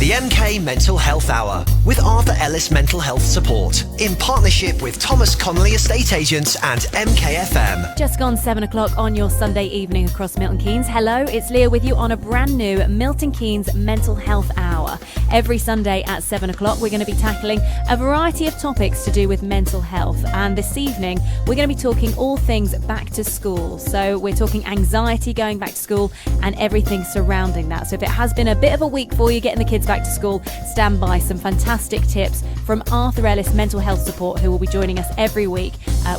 The MK Mental Health Hour with Arthur Ellis Mental Health Support in partnership with Thomas Connolly Estate Agents and MKFM. Just gone 7 o'clock on your Sunday evening across Milton Keynes. Hello, it's Leah with you on a brand new Milton Keynes Mental Health Hour. Every Sunday at 7 o'clock we're going to be tackling a variety of topics to do with mental health, and this evening we're going to be talking all things back to school. So we're talking anxiety going back to school and everything surrounding that. So if it has been a bit of a week for you getting the kids back to school, stand by. Some fantastic tips from Arthur Ellis Mental Health Support, who will be joining us every week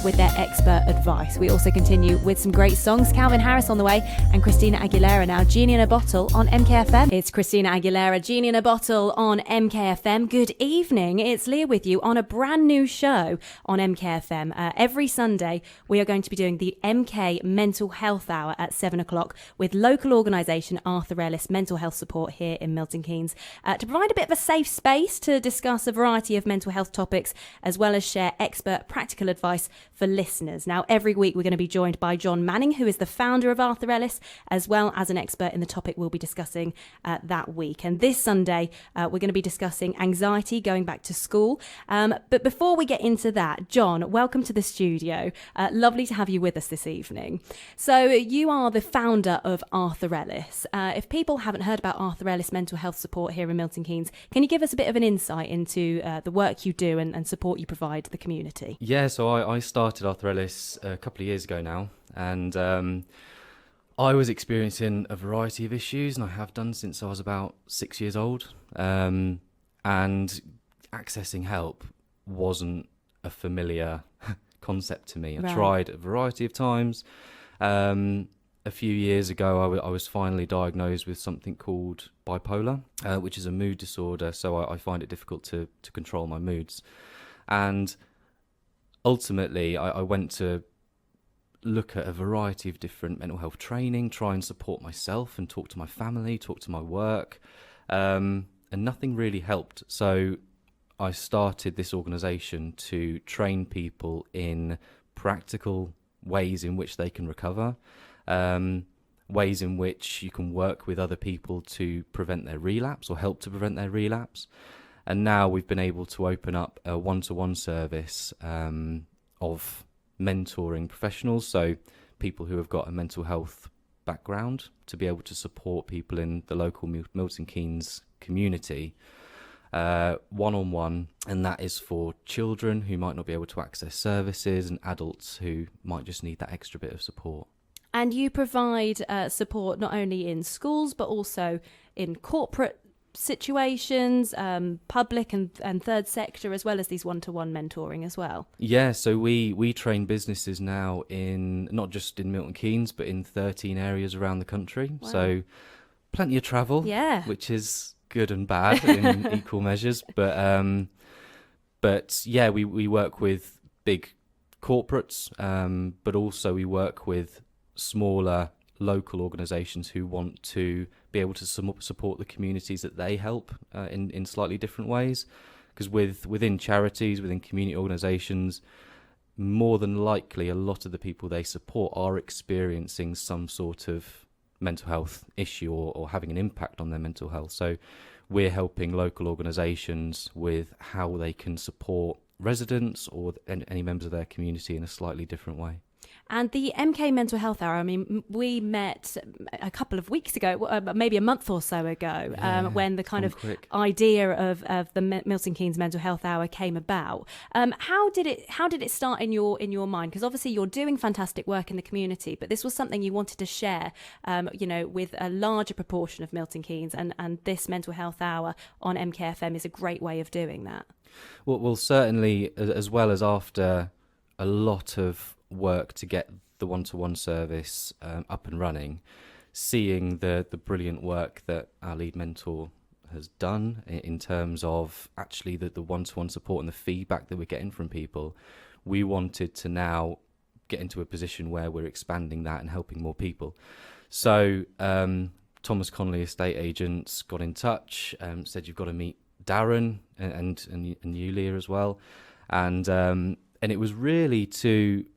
with their expert advice. We also continue with some great songs. Calvin Harris on the way and Christina Aguilera now. Genie in a Bottle on MKFM. It's Christina Aguilera, Genie in a Bottle on MKFM. Good evening. It's Leah with you on a brand new show on MKFM. Every Sunday we are going to be doing the MK Mental Health Hour at 7 o'clock with local organisation Arthur Ellis Mental Health Support here in Milton Keynes to provide a bit of a safe space to discuss a variety of mental health topics as well as share expert practical advice for listeners. Now, every week we're going to be joined by John Manning, who is the founder of Arthur Ellis, as well as an expert in the topic we'll be discussing that week. And this Sunday, we're going to be discussing anxiety going back to school. But before we get into that, John, welcome to the studio. Lovely to have you with us this evening. So you are the founder of Arthur Ellis. If people haven't heard about Arthur Ellis Mental Health Support here in Milton Keynes, can you give us a bit of an insight into the work you do and support you provide the community? Yeah, so I started Arthur Ellis a couple of years ago now, and I was experiencing a variety of issues, and I have done since I was about 6 years old, and accessing help wasn't a familiar concept to me. I tried a variety of times. A few years ago, I was finally diagnosed with something called bipolar, which is a mood disorder, so I find it difficult to control my moods. And ultimately, I went to look at a variety of different mental health training, try and support myself and talk to my family, talk to my work, and nothing really helped. So I started this organisation to train people in practical ways in which they can recover, ways in which you can work with other people to prevent their relapse or help to prevent their relapse. And now we've been able to open up a one-to-one service of mentoring professionals, so people who have got a mental health background, to be able to support people in the local Milton Keynes community one-on-one, and that is for children who might not be able to access services and adults who might just need that extra bit of support. And you provide support not only in schools but also in corporate situations, public and third sector, as well as these one-to-one mentoring as well. Yeah, so we train businesses now in not just in Milton Keynes but in 13 areas around the country. Wow. So plenty of travel, which is good and bad in equal measures. But yeah, we work with big corporates, but also we work with smaller local organisations who want to be able to support the communities that they help in slightly different ways. Because within charities, within community organisations, more than likely a lot of the people they support are experiencing some sort of mental health issue or having an impact on their mental health. So we're helping local organisations with how they can support residents or any members of their community in a slightly different way. And the MK Mental Health Hour, I mean, we met a couple of weeks ago, maybe a month or so ago, when the kind of idea of the Milton Keynes Mental Health Hour came about. How did it start in your mind? Because obviously you're doing fantastic work in the community, but this was something you wanted to share, with a larger proportion of Milton Keynes, and this Mental Health Hour on MKFM is a great way of doing that. Well, certainly, as well as after a lot of work to get the one-to-one service up and running, seeing the brilliant work that our lead mentor has done in terms of actually the one-to-one support and the feedback that we're getting from people, we wanted to now get into a position where we're expanding that and helping more people. So Thomas Connolly Estate Agents got in touch, said you've got to meet Darren and you, Leah, as well. And And it was really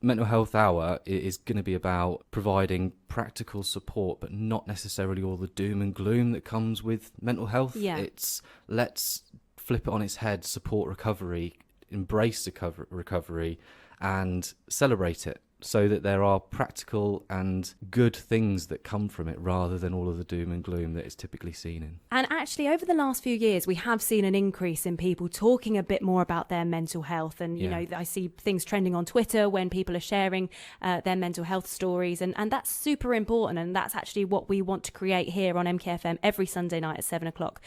Mental Health Hour is going to be about providing practical support, but not necessarily all the doom and gloom that comes with mental health. Yeah. It's let's flip it on its head, support recovery, embrace recovery, and celebrate it, so that there are practical and good things that come from it rather than all of the doom and gloom that is typically seen in. And actually, over the last few years, we have seen an increase in people talking a bit more about their mental health. And, you know, I see things trending on Twitter when people are sharing their mental health stories. And that's super important. And that's actually what we want to create here on MKFM every Sunday night at 7 o'clock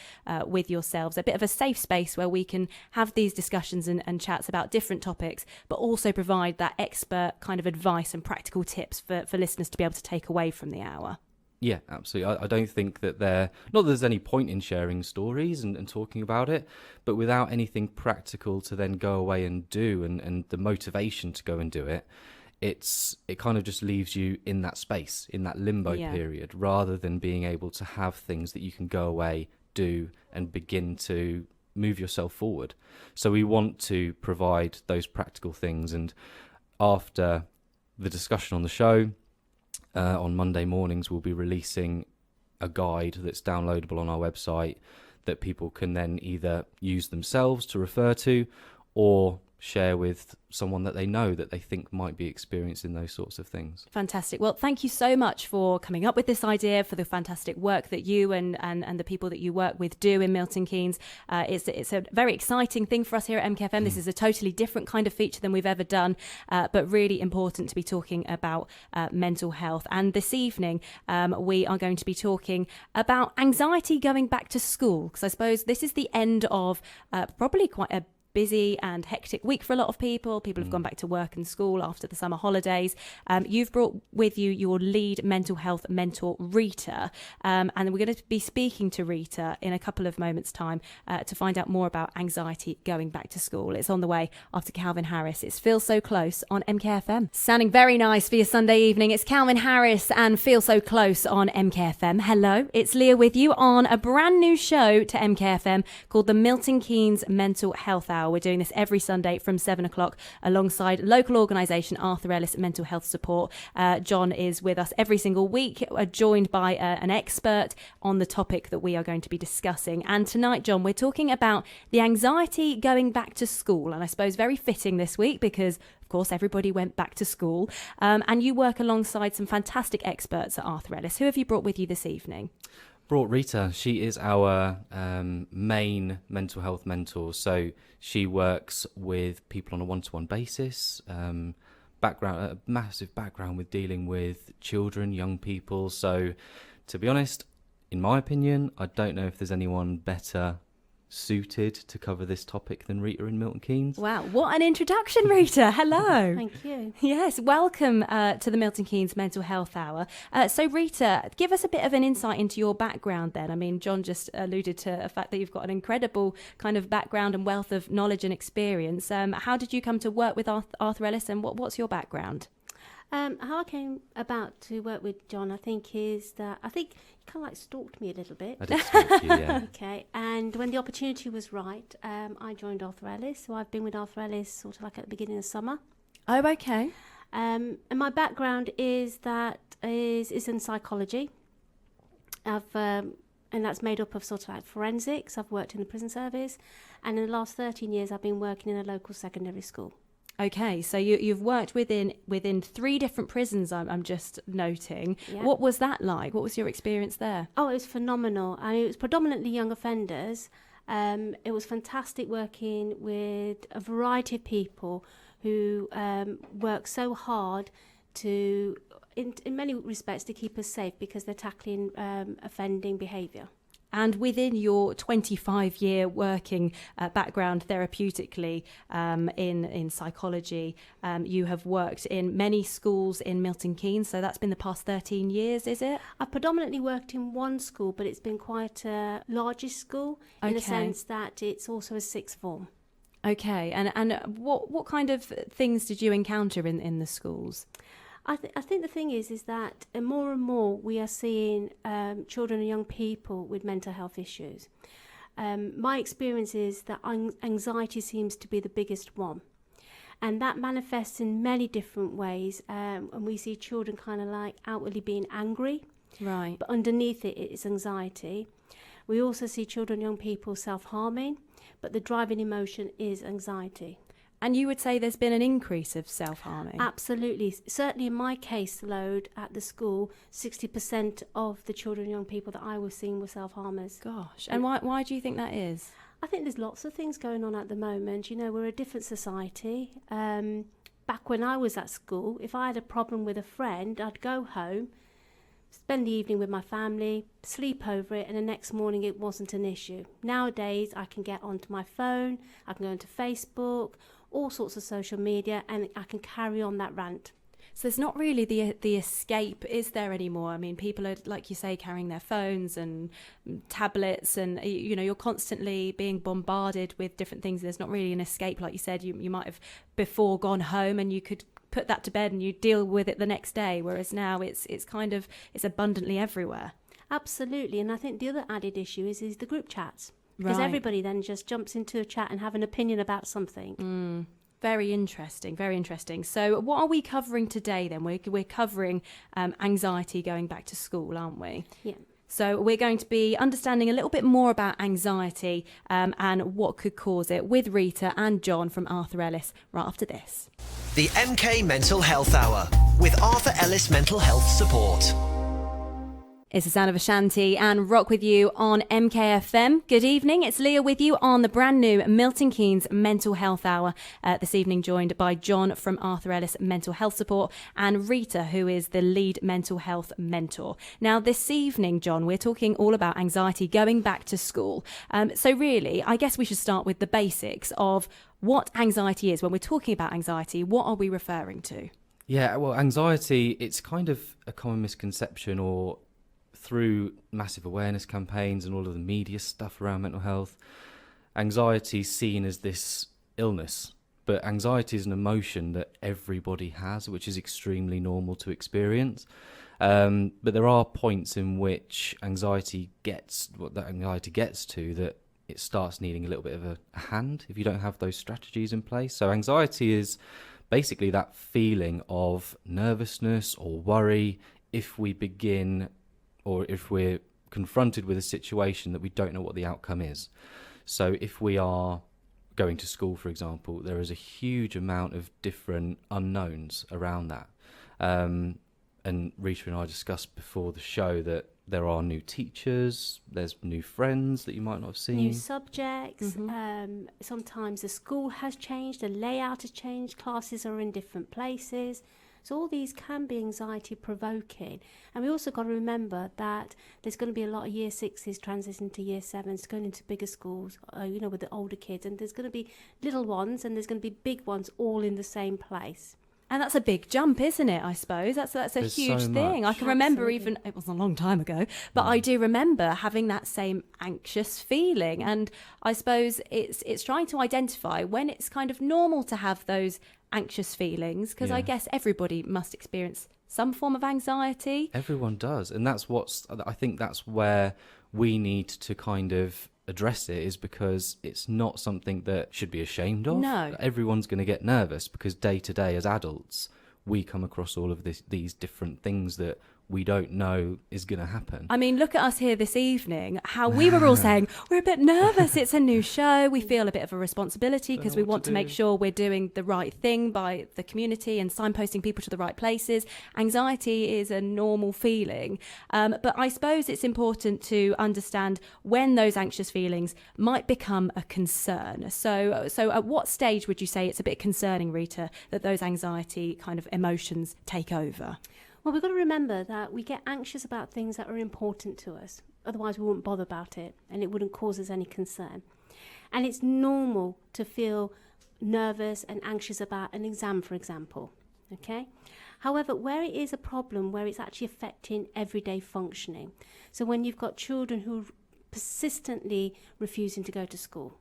with yourselves. A bit of a safe space where we can have these discussions and chats about different topics, but also provide that expert kind of advice and practical tips for listeners to be able to take away from the hour. Yeah, absolutely. I don't think that not that there's any point in sharing stories and talking about it, but without anything practical to then go away and do and the motivation to go and do it, it kind of just leaves you in that space, in that limbo period, rather than being able to have things that you can go away, do, and begin to move yourself forward. So we want to provide those practical things. And after the discussion on the show, on Monday mornings, we'll be releasing a guide that's downloadable on our website that people can then either use themselves to refer to or share with someone that they know that they think might be experiencing those sorts of things. Fantastic. Well, thank you so much for coming up with this idea, for the fantastic work that you and the people that you work with do in Milton Keynes. It's a very exciting thing for us here at MKFM. This is a totally different kind of feature than we've ever done, but really important to be talking about mental health. And this evening, we are going to be talking about anxiety going back to school, because I suppose this is the end of probably quite a busy and hectic week for a lot of people. People have gone back to work and school after the summer holidays. You've brought with you your lead mental health mentor, Rita, and we're going to be speaking to Rita in a couple of moments' time to find out more about anxiety going back to school. It's on the way after Calvin Harris. It's Feel So Close on MKFM. Sounding very nice for your Sunday evening. It's Calvin Harris and Feel So Close on MKFM. Hello, it's Leah with you on a brand new show to MKFM called the Milton Keynes Mental Health Hour. We're doing this every Sunday from 7 o'clock alongside local organisation Arthur Ellis Mental Health Support. John is with us every single week, joined by an expert on the topic that we are going to be discussing. And tonight, John, we're talking about the anxiety going back to school. And I suppose very fitting this week because, of course, everybody went back to school. And you work alongside some fantastic experts at Arthur Ellis. Who have you brought with you this evening? Brought Rita. She is our main mental health mentor. So she works with people on a one-to-one basis. A massive background with dealing with children, young people. So, to be honest, in my opinion, I don't know if there's anyone better suited to cover this topic than Rita in Milton Keynes. Wow, what an introduction, Rita. Hello. Thank you. Yes, welcome to the Milton Keynes Mental Health Hour. So Rita, give us a bit of an insight into your background then. I mean, John just alluded to the fact that you've got an incredible kind of background and wealth of knowledge and experience. How did you come to work with Arthur Ellis, and what's your background? How I came about to work with John, I think he kind of like stalked me a little bit. I did stalk you, yeah. Okay, and when the opportunity was right, I joined Arthur Ellis. So I've been with Arthur Ellis sort of like at the beginning of summer. Oh, okay. And my background is in psychology. And that's made up of sort of like forensics. I've worked in the prison service, and in the last 13 years, I've been working in a local secondary school. Okay, so you've worked within 3 different prisons, I'm just noting. Yeah. What was that like? What was your experience there? Oh, it was phenomenal. I mean, it was predominantly young offenders. It was fantastic working with a variety of people who work so hard to, in many respects, to keep us safe because they're tackling offending behaviour. And within your 25-year working background therapeutically in psychology, you have worked in many schools in Milton Keynes. So that's been the past 13 years, is it? I've predominantly worked in one school, but it's been quite a largish school in the sense that it's also a sixth form. Okay. And what kind of things did you encounter in the schools? I think the thing is that more and more we are seeing children and young people with mental health issues. My experience is that anxiety seems to be the biggest one. And that manifests in many different ways. And we see children kind of like outwardly being angry, Right. but underneath it is anxiety. We also see children, young people self-harming, but the driving emotion is anxiety. And you would say there's been an increase of self-harming? Absolutely. Certainly in my caseload at the school, 60% of the children and young people that I was seeing were self-harmers. Gosh. And why do you think that is? I think there's lots of things going on at the moment. You know, we're a different society. Back when I was at school, if I had a problem with a friend, I'd go home, spend the evening with my family, sleep over it, and the next morning it wasn't an issue. Nowadays, I can get onto my phone, I can go into Facebook, all sorts of social media, and I can carry on that rant. So there's not really the escape, is there, anymore? I mean, people are, like you say, carrying their phones and tablets, and you know, you're constantly being bombarded with different things. There's not really an escape, like you said. You might have before gone home and you could put that to bed and you deal with it the next day, whereas now it's abundantly everywhere. Absolutely, and I think the other added issue is the group chats. Because Right. everybody then just jumps into a chat and have an opinion about something. Very interesting, very interesting. So what are we covering today then? We're covering anxiety going back to school, aren't we? Yeah. So we're going to be understanding a little bit more about anxiety and what could cause it with Rita and John from Arthur Ellis right after this. The MK Mental Health Hour with Arthur Ellis Mental Health Support. It's the sound of Ashanti and Rock with you on MKFM. Good evening. It's Leah with you on the brand new Milton Keynes Mental Health Hour. This evening joined by John from Arthur Ellis Mental Health Support and Rita, who is the lead mental health mentor. Now, this evening, John, we're talking all about anxiety going back to school. So really, I guess we should start with the basics of what anxiety is. When we're talking about anxiety, what are we referring to? Yeah, well, anxiety, it's kind of a common misconception, or through massive awareness campaigns and all of the media stuff around mental health, anxiety is seen as this illness. But anxiety is an emotion that everybody has, which is extremely normal to experience. But there are points in which anxiety gets to, that it starts needing a little bit of a hand if you don't have those strategies in place. So anxiety is basically that feeling of nervousness or worry if we begin, or if we're confronted with a situation that we don't know what the outcome is. So if we are going to school, for example, there is a huge amount of different unknowns around that. And Rita and I discussed before the show that there are new teachers, there's new friends that you might not have seen. New subjects. Sometimes the school has changed, the layout has changed, classes are in different places. So all these can be anxiety provoking. And we also got to remember that there's going to be a lot of year sixes transitioning to year sevens, going into bigger schools, with the older kids. And there's going to be little ones and there's going to be big ones all in the same place. And that's a big jump, isn't it, I suppose? That's a There's huge so thing. I much. can remember Absolutely. it was a long time ago, but I do remember having that same anxious feeling. And I suppose it's trying to identify when it's kind of normal to have those anxious feelings, because I Yeah. guess everybody must experience some form of anxiety. Everyone does. And I think that's where we need to kind of address it, is because it's not something that should be ashamed of. No. Everyone's going to get nervous because day to day as adults, we come across all of these different things that we don't know is going to happen. I mean, look at us here this evening, how we were all saying, we're a bit nervous. It's a new show. We feel a bit of a responsibility because we want to make sure we're doing the right thing by the community and signposting people to the right places. Anxiety is a normal feeling. But I suppose it's important to understand when those anxious feelings might become a concern. So at what stage would you say it's a bit concerning, Rita, that those anxiety kind of emotions take over? Well, we've got to remember that we get anxious about things that are important to us. Otherwise, we wouldn't bother about it and it wouldn't cause us any concern. And it's normal to feel nervous and anxious about an exam, for example. Okay? However, where it is a problem, where it's actually affecting everyday functioning. So when you've got children who are persistently refusing to go to school.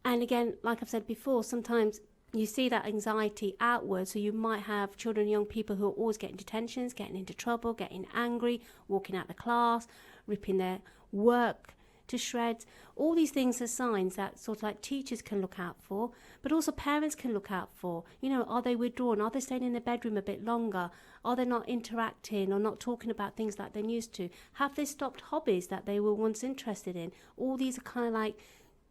And again, like I've said before, sometimes you see that anxiety outward, so you might have children and young people who are always getting detentions, getting into trouble, getting angry, walking out of class, ripping their work to shreds. All these things are signs that sort of like teachers can look out for, but also parents can look out for. Are they withdrawn? Are they staying in their bedroom a bit longer? Are they not interacting or not talking about things like they used to? Have they stopped hobbies that they were once interested in? All these are kind of like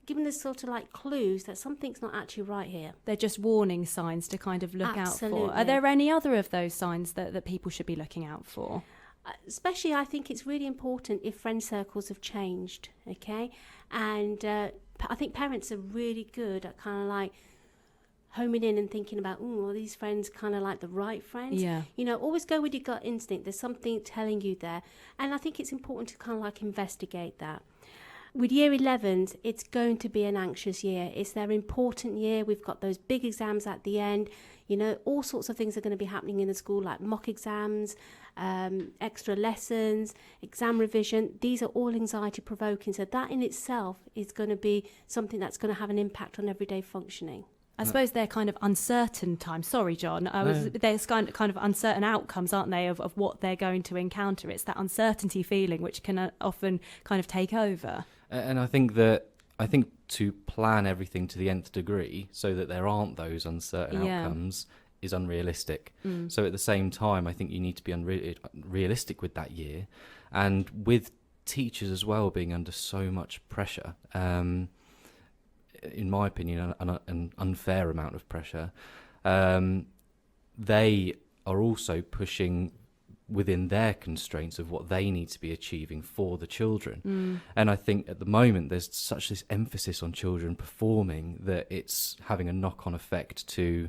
giving us sort of like clues that something's not actually right here. They're just warning signs to kind of look Absolutely. out for. Are there any other of those signs that people should be looking out for? Especially, I think it's really important if friend circles have changed, okay? And I think parents are really good at kind of like homing in and thinking about, are these friends kind of like the right friends? Yeah. Always go with your gut instinct. There's something telling you there. And I think it's important to kind of like investigate that. With year 11s, it's going to be an anxious year. It's their important year. We've got those big exams at the end. All sorts of things are going to be happening in the school, like mock exams, extra lessons, exam revision. These are all anxiety provoking. So that in itself is going to be something that's going to have an impact on everyday functioning. I suppose they're kind of uncertain times. Sorry, John. There's kind of uncertain outcomes, aren't they, of what they're going to encounter. It's that uncertainty feeling which can often kind of take over. And I think to plan everything to the nth degree so that there aren't those uncertain outcomes is unrealistic. So at the same time, I think you need to be realistic with that year, and with teachers as well being under so much pressure. In my opinion, an unfair amount of pressure. They are also pushing within their constraints of what they need to be achieving for the children. And I think at the moment there's such this emphasis on children performing that it's having a knock-on effect to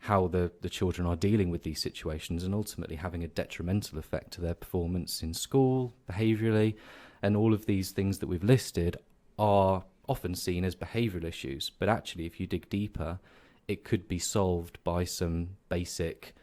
how the children are dealing with these situations, and ultimately having a detrimental effect to their performance in school, behaviourally, and all of these things that we've listed are often seen as behavioural issues, but actually if you dig deeper, it could be solved by some basic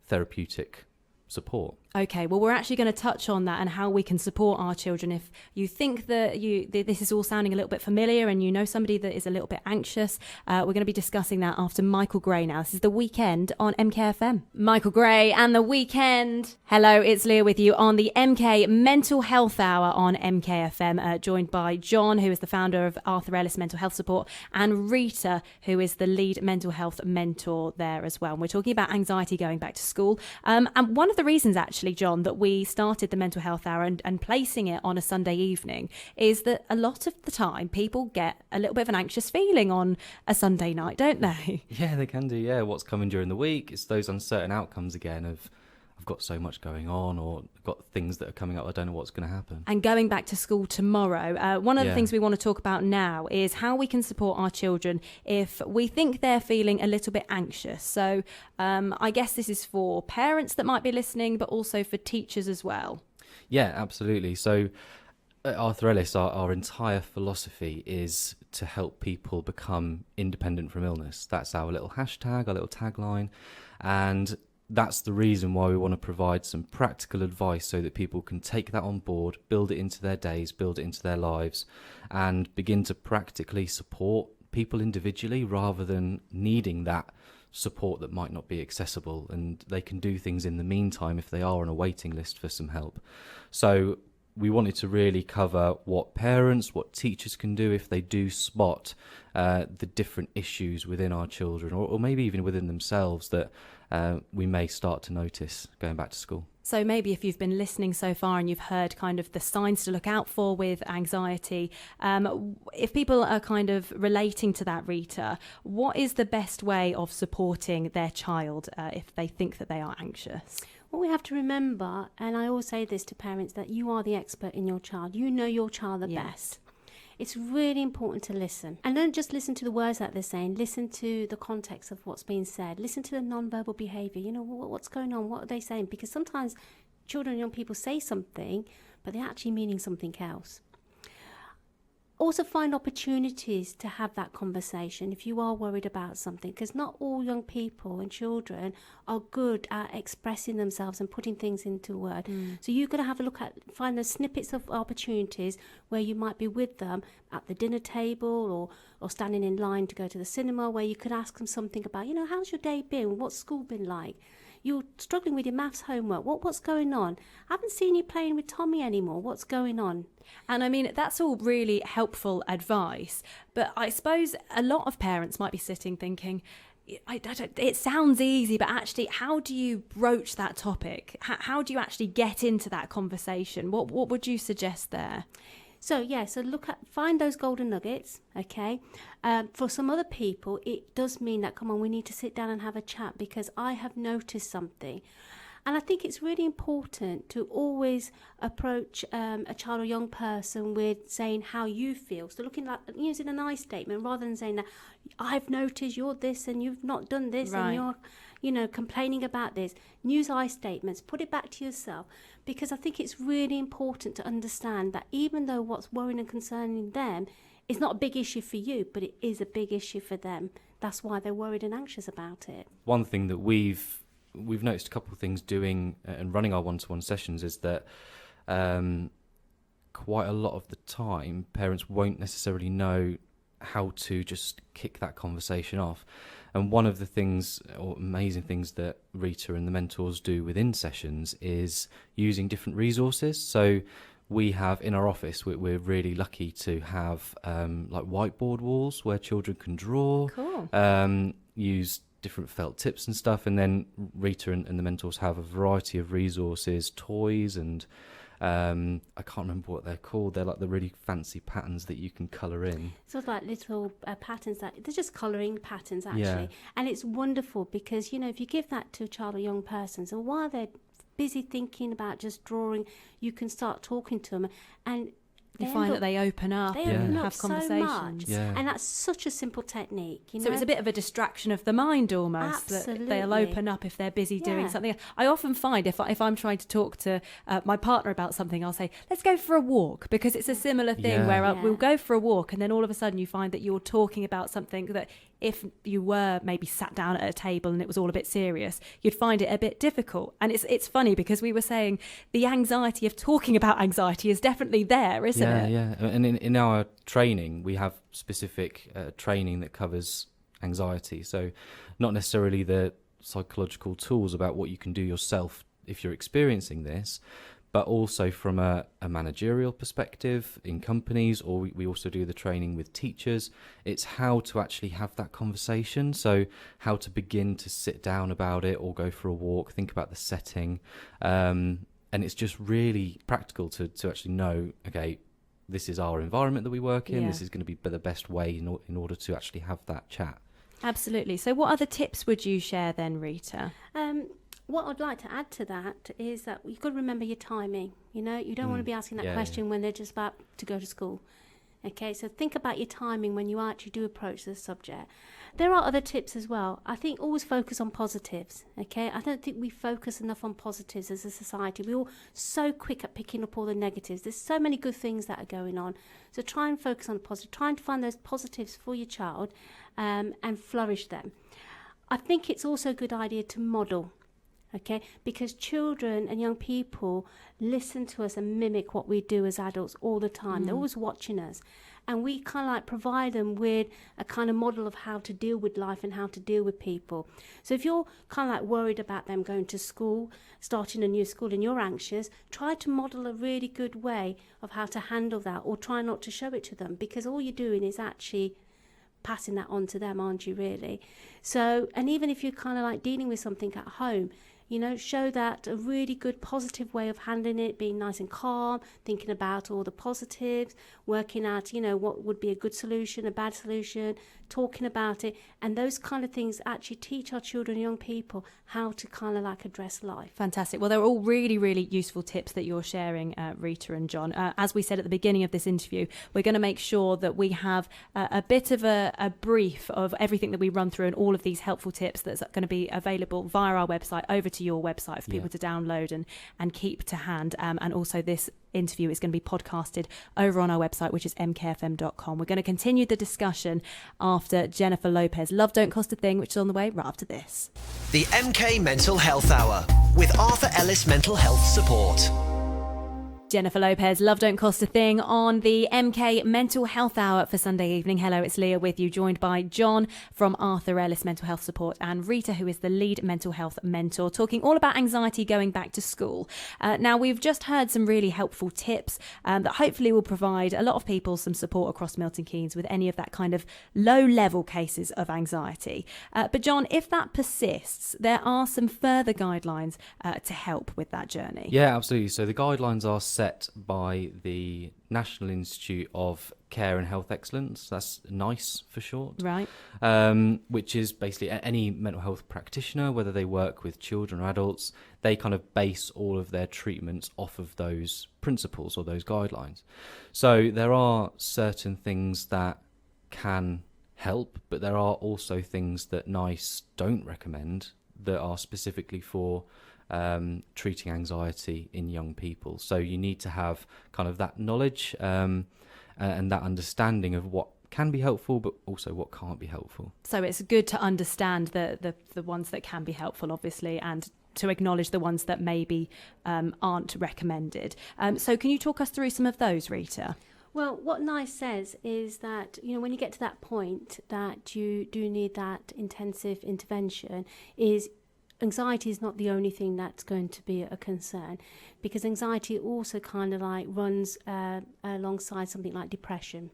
therapeutic support. Okay, well, we're actually going to touch on that and how we can support our children. If you think that this is all sounding a little bit familiar and you know somebody that is a little bit anxious, we're going to be discussing that after Michael Gray now. This is The Weekend on MKFM. Michael Gray and The Weekend. Hello, it's Leah with you on the MK Mental Health Hour on MKFM, joined by John, who is the founder of Arthur Ellis Mental Health Support, and Rita, who is the lead mental health mentor there as well. And we're talking about anxiety going back to school. And one of the reasons, actually, John, that we started the Mental Health Hour and placing it on a Sunday evening is that a lot of the time people get a little bit of an anxious feeling on a Sunday night, don't they? Yeah, they can do. Yeah, what's coming during the week? It's those uncertain outcomes again of I've got so much going on, or I've got things that are coming up, I don't know what's going to happen. And going back to school tomorrow, one of the things we want to talk about now is how we can support our children if we think they're feeling a little bit anxious. So I guess this is for parents that might be listening, but also for teachers as well. Yeah, absolutely. So at Arthur Ellis, our entire philosophy is to help people become independent from illness. That's our little hashtag, our little tagline. And that's the reason why we want to provide some practical advice so that people can take that on board, build it into their days, build it into their lives, and begin to practically support people individually rather than needing that support that might not be accessible. And they can do things in the meantime if they are on a waiting list for some help. So we wanted to really cover what parents, what teachers can do if they do spot the different issues within our children, or maybe even within themselves that we may start to notice going back to school. So maybe if you've been listening so far and you've heard kind of the signs to look out for with anxiety, if people are kind of relating to that, Rita, what is the best way of supporting their child if they think that they are anxious? What we have to remember, and I always say this to parents, that you are the expert in your child. You know your child the best. It's really important to listen. And don't just listen to the words that they're saying. Listen to the context of what's being said. Listen to the non-verbal behaviour. You know, what's going on? What are they saying? Because sometimes children and young people say something, but they're actually meaning something else. Also find opportunities to have that conversation if you are worried about something, because not all young people and children are good at expressing themselves and putting things into word. So you've got to have a look at, find those snippets of opportunities where you might be with them at the dinner table or standing in line to go to the cinema, where you could ask them something about, you know, how's your day been? What's school been like? You're struggling with your maths homework. What's going on? I haven't seen you playing with Tommy anymore. What's going on? And I mean, that's all really helpful advice. But I suppose a lot of parents might be sitting thinking, it sounds easy, but actually, how do you broach that topic? How do you actually get into that conversation? What would you suggest there? So find those golden nuggets, okay? For some other people, it does mean that, come on, we need to sit down and have a chat, because I have noticed something. And I think it's really important to always approach a child or young person with saying how you feel. So using an I statement rather than saying that I've noticed you're this and you've not done this, right, and you're, complaining about this. Use I statements. Put it back to yourself, because I think it's really important to understand that even though what's worrying and concerning them is not a big issue for you, but it is a big issue for them. That's why they're worried and anxious about it. One thing that we've noticed a couple of things doing and running our one-to-one sessions is that quite a lot of the time parents won't necessarily know how to just kick that conversation off. And one of the things, or amazing things, that Rita and the mentors do within sessions is using different resources. So we have in our office, we're really lucky to have like whiteboard walls where children can draw, cool, use different felt tips and stuff, and then Rita and the mentors have a variety of resources, toys, and I can't remember what they're called. They're like the really fancy patterns that you can colour in. Sort of like little patterns they're just colouring patterns, actually. Yeah. And it's wonderful because, if you give that to a child or young person, so while they're busy thinking about just drawing, you can start talking to them, and you find that they open up and have conversations. So much. And that's such a simple technique. So it's a bit of a distraction of the mind almost. Absolutely. That they'll open up if they're busy doing something. I often find if I'm trying to talk to my partner about something, I'll say, let's go for a walk, because it's a similar thing where we'll go for a walk, and then all of a sudden you find that you're talking about something that if you were maybe sat down at a table and it was all a bit serious, you'd find it a bit difficult. And it's funny because we were saying the anxiety of talking about anxiety is definitely there, isn't it? Yeah. And in our training, we have specific training that covers anxiety. So not necessarily the psychological tools about what you can do yourself if you're experiencing this, but also from a managerial perspective in companies, or we also do the training with teachers. It's how to actually have that conversation. So how to begin to sit down about it or go for a walk, think about the setting. And it's just really practical to actually know, okay, this is our environment that we work in. This is going to be the best way in order to actually have that chat. Absolutely. So what other tips would you share then, Rita? What I'd like to add to that is that you've got to remember your timing. You don't want to be asking that question when they're just about to go to school. Okay, so think about your timing when you actually do approach this subject. There are other tips as well. I think always focus on positives. Okay, I don't think we focus enough on positives as a society. We're all so quick at picking up all the negatives. There's so many good things that are going on. So try and focus on the positive. Try and find those positives for your child and flourish them. I think it's also a good idea to model. Okay, because children and young people listen to us and mimic what we do as adults all the time. They're always watching us, and we kind of like provide them with a kind of model of how to deal with life and how to deal with people. So if you're kind of like worried about them going to school, starting a new school, and you're anxious, try to model a really good way of how to handle that, or try not to show it to them, because all you're doing is actually passing that on to them, aren't you, really? So, and even if you're kind of like dealing with something at home, show that a really good positive way of handling it, being nice and calm, thinking about all the positives, working out, what would be a good solution, a bad solution, talking about it. And those kind of things actually teach our children and young people how to kind of like address life. Fantastic. Well, they're all really, really useful tips that you're sharing, Rita and John. As we said at the beginning of this interview, we're going to make sure that we have a bit of a brief of everything that we run through and all of these helpful tips that's going to be available via our website over to your website for people to download and keep to hand. And also this interview is going to be podcasted over on our website, which is mkfm.com. We're going to continue the discussion after Jennifer Lopez, Love Don't Cost a Thing, which is on the way right after this. The MK Mental Health Hour with Arthur Ellis Mental Health Support. Jennifer Lopez, Love Don't Cost a Thing on the MK Mental Health Hour for Sunday evening. Hello, it's Leah with you, joined by John from Arthur Ellis Mental Health Support and Rita, who is the lead mental health mentor, talking all about anxiety going back to school. Now, we've just heard some really helpful tips that hopefully will provide a lot of people some support across Milton Keynes with any of that kind of low-level cases of anxiety. But John, if that persists, there are some further guidelines to help with that journey. Yeah, absolutely. So the guidelines are set by the National Institute of Care and Health Excellence. That's NICE for short. Right. Which is basically any mental health practitioner, whether they work with children or adults, they kind of base all of their treatments off of those principles or those guidelines. So there are certain things that can help, but there are also things that NICE don't recommend that are specifically for treating anxiety in young people. So you need to have kind of that knowledge and that understanding of what can be helpful, but also what can't be helpful. So it's good to understand the ones that can be helpful, obviously, and to acknowledge the ones that maybe aren't recommended. So can you talk us through some of those, Rita? Well, what NICE says is that, when you get to that point that you do need that intensive intervention, is anxiety is not the only thing that's going to be a concern, because anxiety also kind of like runs alongside something like depression.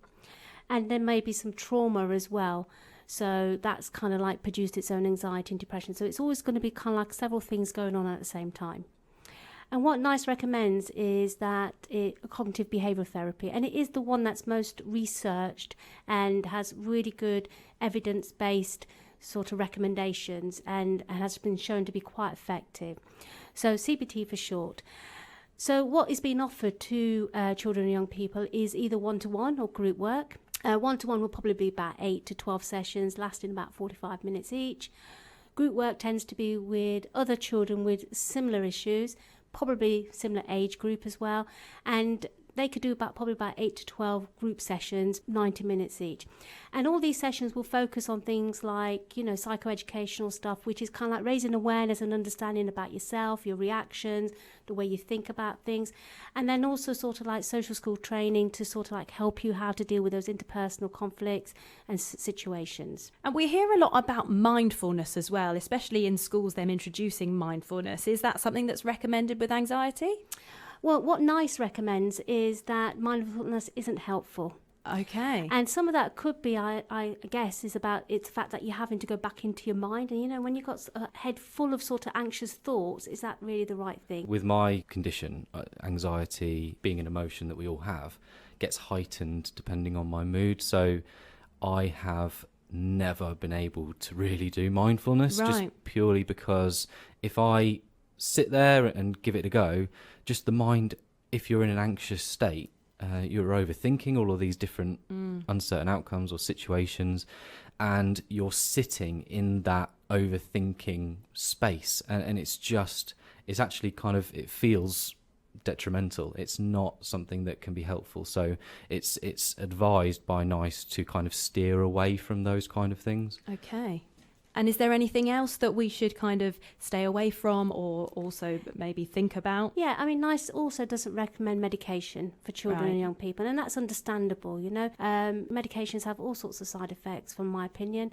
And there may be some trauma as well. So that's kind of like produced its own anxiety and depression. So it's always going to be kind of like several things going on at the same time. And what NICE recommends is that cognitive behavioural therapy, and it is the one that's most researched and has really good evidence-based sort of recommendations and has been shown to be quite effective. So CBT for short. So what is being offered to children and young people is either one-to-one or group work. One-to-one will probably be about 8 to 12 sessions, lasting about 45 minutes each. Group work tends to be with other children with similar issues, probably similar age group as well, and they could do probably about 8 to 12 group sessions, 90 minutes each. And all these sessions will focus on things like, psychoeducational stuff, which is kind of like raising awareness and understanding about yourself, your reactions, the way you think about things. And then also sort of like social school training to sort of like help you how to deal with those interpersonal conflicts and situations. And we hear a lot about mindfulness as well, especially in schools, them introducing mindfulness. Is that something that's recommended with anxiety? Well, what NICE recommends is that mindfulness isn't helpful. Okay. And some of that could be, I guess, is about it's the fact that you're having to go back into your mind. And, when you've got a head full of sort of anxious thoughts, is that really the right thing? With my condition, anxiety being an emotion that we all have, gets heightened depending on my mood. So I have never been able to really do mindfulness, right. Just purely because if I sit there and give it a go, just the mind, if you're in an anxious state, you're overthinking all of these different uncertain outcomes or situations, and you're sitting in that overthinking space, and it's actually kind of, it feels detrimental. It's not something that can be helpful. So it's advised by NICE to kind of steer away from those kind of things. Okay. And is there anything else that we should kind of stay away from or also maybe think about? Yeah, I mean, NICE also doesn't recommend medication for children and young people, and that's understandable, Medications have all sorts of side effects, from my opinion,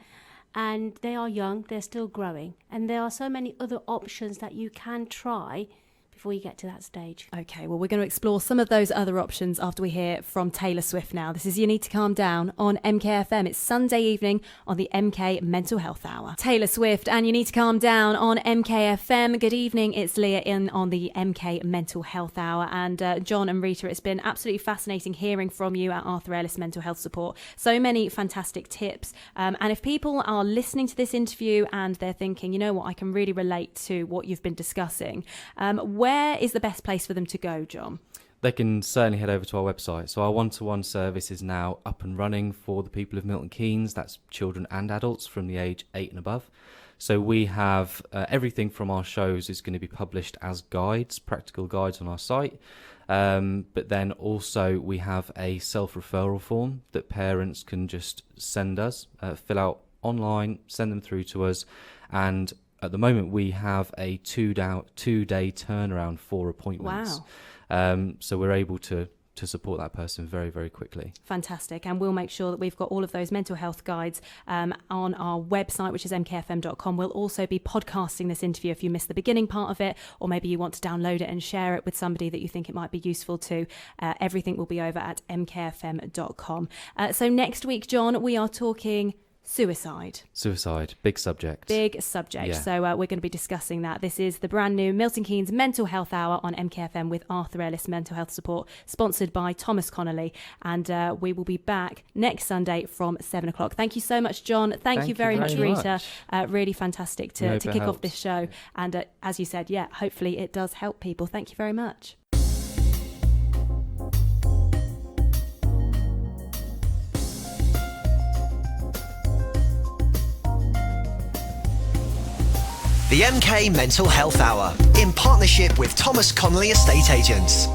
and they are young, they're still growing, and there are so many other options that you can try before you get to that stage. Okay, well, we're going to explore some of those other options after we hear from Taylor Swift now. This is You Need to Calm Down on MKFM. It's Sunday evening on the MK Mental Health Hour. Taylor Swift and You Need to Calm Down on MKFM. Good evening, it's Leah in on the MK Mental Health Hour. And John and Rita, it's been absolutely fascinating hearing from you at Arthur Ellis Mental Health Support. So many fantastic tips. And if people are listening to this interview and they're thinking, you know what, I can really relate to what you've been discussing, where is the best place for them to go, John? They can certainly head over to our website. So our one-to-one service is now up and running for the people of Milton Keynes. That's children and adults from the age 8 and above. So we have everything from our shows is going to be published as guides, practical guides on our site. But then also we have a self-referral form that parents can just send us, fill out online, send them through to us, and at the moment we have a 2-day turnaround for appointments. Wow. So we're able to support that person very, very quickly. Fantastic. And we'll make sure that we've got all of those mental health guides on our website, which is mkfm.com. We'll also be podcasting this interview if you missed the beginning part of it, or maybe you want to download it and share it with somebody that you think it might be useful to. Everything will be over at mkfm.com. So next week, John, we are talking suicide. Big subject. Yeah. So we're going to be discussing that. This is the brand new Milton Keynes Mental Health Hour on MKFM with Arthur Ellis Mental Health Support, sponsored by Thomas Connolly. And we will be back next Sunday from 7 o'clock. Thank you so much, John. Thank you very much, Rita. Really fantastic to kick off this show. And as you said, hopefully it does help people. Thank you very much. The MK Mental Health Hour, in partnership with Thomas Connolly Estate Agents.